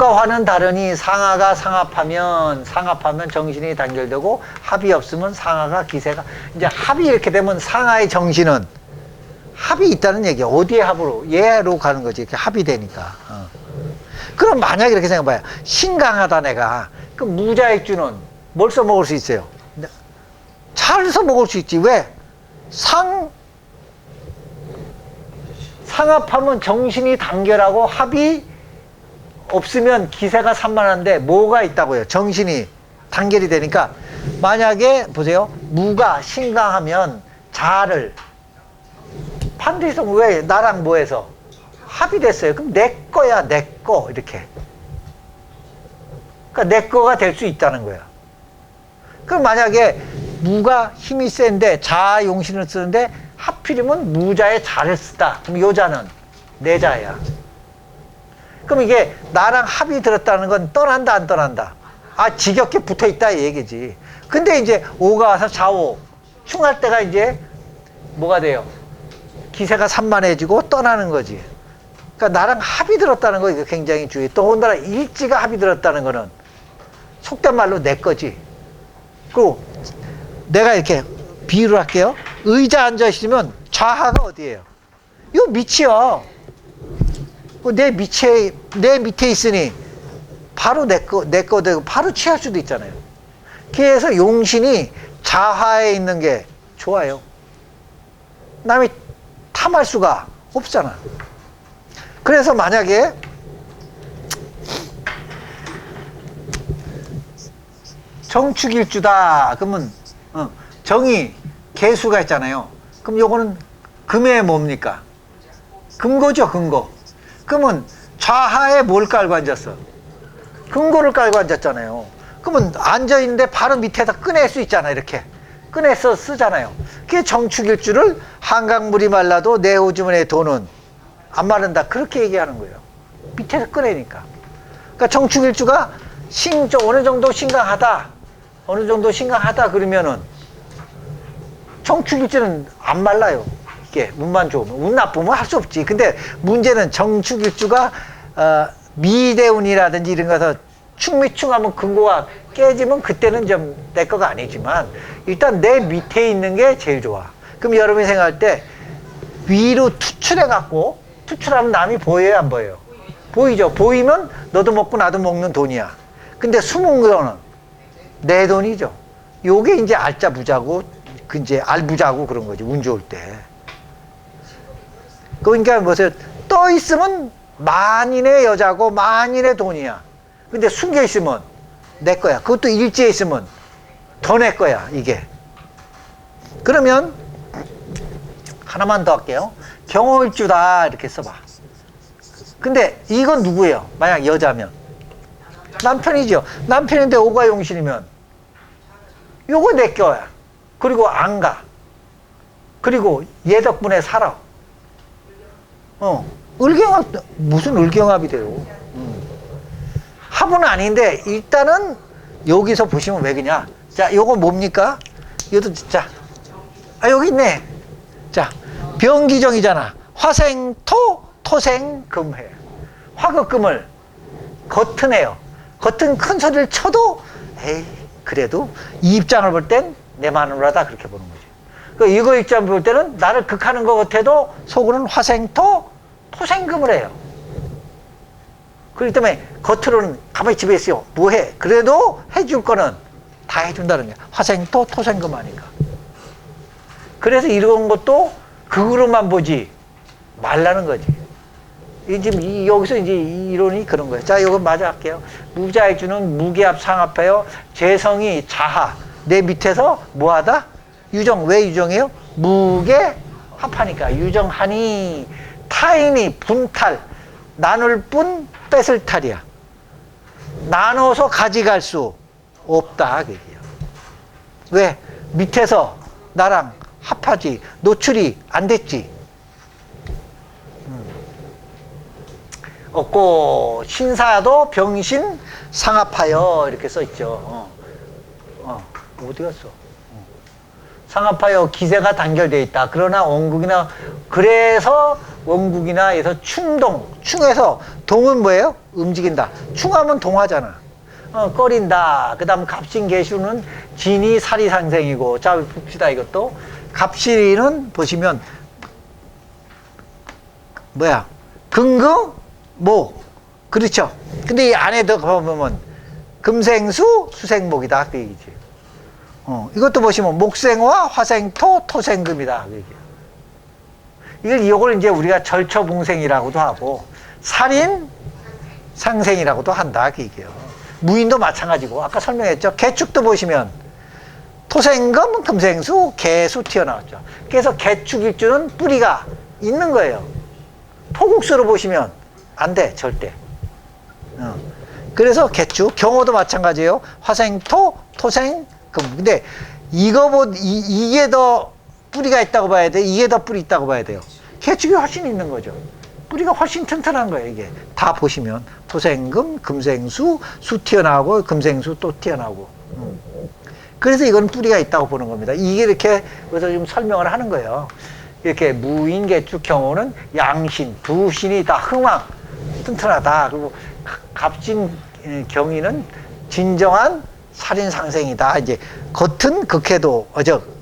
옥과 화는 다르니 상하가 상합하면 정신이 단결되고 합이 없으면 상하가 기세가 이제 합이 이렇게 되면 상하의 정신은 합이 있다는 얘기야. 어디에 합으로? 얘로 가는 거지. 이렇게 합이 되니까. 그럼 만약에 이렇게 생각해봐요. 신강하다 내가. 그럼 무자액주는 뭘 써먹을 수 있어요? 잘 써먹을 수 있지. 왜? 상합하면 정신이 단결하고 합이 없으면 기세가 산만한데 뭐가 있다고요? 정신이 단결이 되니까 만약에 보세요. 무가 신강하면 자를 반드시 왜 나랑 뭐해서 합이 됐어요. 그럼 내 거야 내 거 이렇게. 그러니까 내 거가 될 수 있다는 거야. 그럼 만약에 무가 힘이 센데 자 용신을 쓰는데 하필이면 무자의 자를 쓰다. 그럼 요자는 내 자야. 그럼 이게 나랑 합이 들었다는 건 떠난다 안 떠난다? 아 지겹게 붙어있다 이 얘기지. 근데 이제 오가 와서 좌오 충할 때가 이제 뭐가 돼요? 기세가 산만해지고 떠나는 거지. 그러니까 나랑 합이 들었다는 거 이거 굉장히 중요해. 또 혼자라 일지가 합이 들었다는 거는 속된 말로 내 거지. 그리고 내가 이렇게 비유를 할게요. 의자 앉아 있으면 좌하가 어디예요? 요 밑이요. 내 밑에 있으니 바로 내 거 되고 바로 취할 수도 있잖아요. 그래서 용신이 자하에 있는 게 좋아요. 남이 탐할 수가 없잖아. 그래서 만약에 정축일주다 그러면 정이 개수가 있잖아요. 그럼 요거는 금의 뭡니까? 금고죠, 금고. 그러면 좌하에 뭘 깔고 앉았어? 금고를 깔고 앉았잖아요. 그러면 앉아있는데 바로 밑에서 꺼낼 수 있잖아. 이렇게 꺼내서 쓰잖아요. 그게 정축일주를 한강물이 말라도 내 오주문의 돈은 안 마른다 그렇게 얘기하는 거예요. 밑에서 꺼내니까. 그러니까 정축일주가 어느 정도 신강하다 그러면은 정축일주는 안 말라요. 이게 운만 좋으면. 운 나쁘면 할 수 없지. 근데 문제는 정축일주가 미대운이라든지 이런 거서 충미충하면 금고가 깨지면 그때는 좀 내 거가 아니지만 일단 내 밑에 있는 게 제일 좋아. 그럼 여러분이 생각할 때 위로 투출해갖고 투출하면 남이 보여요 안 보여요? 보이죠. 보이면 너도 먹고 나도 먹는 돈이야. 근데 숨은 거는 내 돈이죠. 요게 이제 알자 부자고 이제 알부자고 그런 거지. 운 좋을 때. 그러니까 뭐세요? 떠 있으면 만인의 여자고 만인의 돈이야. 근데 숨겨 있으면 내 거야. 그것도 일지에 있으면 더 내 거야, 이게. 그러면 하나만 더 할게요. 경호일주다 이렇게 써봐. 근데 이건 누구예요? 만약 여자면 남편이죠. 남편인데 오가 용신이면 요거 내 거야. 그리고 안 가. 그리고 얘 덕분에 살아. 을경합, 무슨 을경합이 돼요? 합은 아닌데 일단은 여기서 보시면 왜 그냐? 자, 요거 뭡니까? 이것도 자, 여기 있네. 자, 병기정이잖아. 화생토, 토생금해. 화극금을 겉은 해요. 겉은 큰 소리를 쳐도 에이 그래도 이 입장을 볼 땐 내 마누라다 그렇게 보는 거지. 그러니까 이거 입장 볼 때는 나를 극하는 것 같아도 속으로는 화생토, 토생금을 해요. 그렇기 때문에 겉으로는 가만히 집에 있어요. 뭐해? 그래도 해줄 거는 다 해준다는 거야. 화생토, 토생금 하니까. 그래서 이런 것도 극으로만 보지 말라는 거지. 지금 여기서 이제 이론이 그런 거예요. 자, 이거 마저 할게요. 무자액주는 무기합 상합해요. 재성이 자하. 내 밑에서 뭐하다? 유정. 왜 유정해요? 무게 합하니까. 유정하니 타인이 분탈. 나눌 뿐 뺏을 탈이야. 나눠서 가져갈 수 없다. 그 얘기야. 왜? 밑에서 나랑 합하지. 노출이 안 됐지. 없고 신사도 병신 상합하여 이렇게 써있죠. 어디 갔어? 상합하여 기세가 단결되어 있다. 그러나 원국이나 그래서 원국이나 해서 충동, 충에서 동은 뭐예요? 움직인다. 충하면 동하잖아. 꺼린다. 그 다음 갑신개수는 진이 살이 상생이고, 자 봅시다. 이것도 갑신은 보시면 뭐야? 금금 목. 그렇죠. 근데 이 안에 보면 금생수 수생목이다 그 얘기지. 이것도 보시면 목생화 화생토 토생금이다 그 얘기야. 이걸 이제 우리가 절처봉생이라고도 하고 살인 상생이라고도 한다 그 얘기예요. 무인도 마찬가지고 아까 설명했죠. 개축도 보시면 토생금 금생수 개수 튀어나왔죠. 그래서 개축일주는 뿌리가 있는 거예요. 토국수로 보시면 안 돼 절대. 그래서 개축 경호도 마찬가지예요. 화생토 토생금. 근데 이게 더 뿌리가 있다고 봐야 돼. 이게 더 뿌리 있다고 봐야 돼요. 개축이 훨씬 있는 거죠. 뿌리가 훨씬 튼튼한 거예요. 이게 다 보시면 토생금 금생수 수 튀어나오고 금생수 또 튀어나오고. 그래서 이건 뿌리가 있다고 보는 겁니다. 이게 이렇게 그래서 좀 설명을 하는 거예요. 이렇게 무인개축 경우는 양신 두 신이 다 흥왕 튼튼하다. 그리고 갑진 경위는 진정한 살인상생이다. 이제 겉은 극해도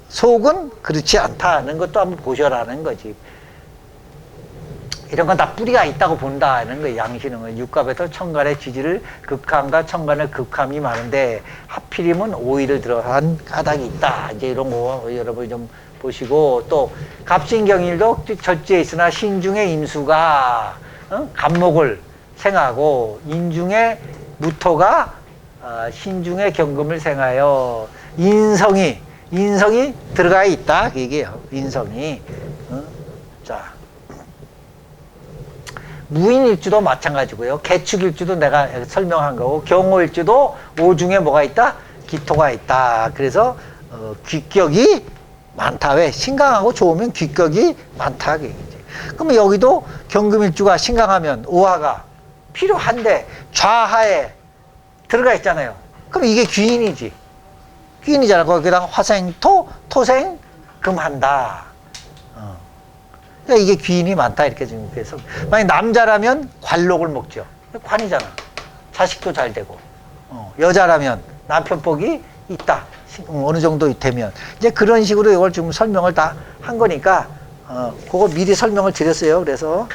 속은 그렇지 않다는 것도 한번 보셔라는 거지. 이런 건 다 뿌리가 있다고 본다는 거예요. 양신은 육갑에서 천간의 지지를 극함과 천간의 극함이 많은데 하필이면 오이를 들어간 까닭이 있다. 이제 이런 거 여러분이 좀 보시고, 또 갑신경일도 절지에 있으나 신중의 임수가 갑목을 생하고 인중의 무토가 신중의 경금을 생하여 인성이 들어가 있다 그 얘기예요. 인성이. 자, 무인일주도 마찬가지고요. 개축일주도 내가 설명한 거고, 경호일주도 오중에 뭐가 있다? 기토가 있다. 그래서 귀격이 많다. 왜? 신강하고 좋으면 귀격이 많다 그 얘기지. 그러면 여기도 경금일주가 신강하면 오화가 필요한데 좌하에 들어가 있잖아요. 그럼 이게 귀인이지. 귀인이잖아. 거기다가 화생토, 토생, 금한다. 그러니까 이게 귀인이 많다. 이렇게 지금 그래서 만약 남자라면 관록을 먹죠. 관이잖아. 자식도 잘 되고. 여자라면 남편 복이 있다. 어느 정도 되면. 이제 그런 식으로 이걸 지금 설명을 다 한 거니까, 그거 미리 설명을 드렸어요. 그래서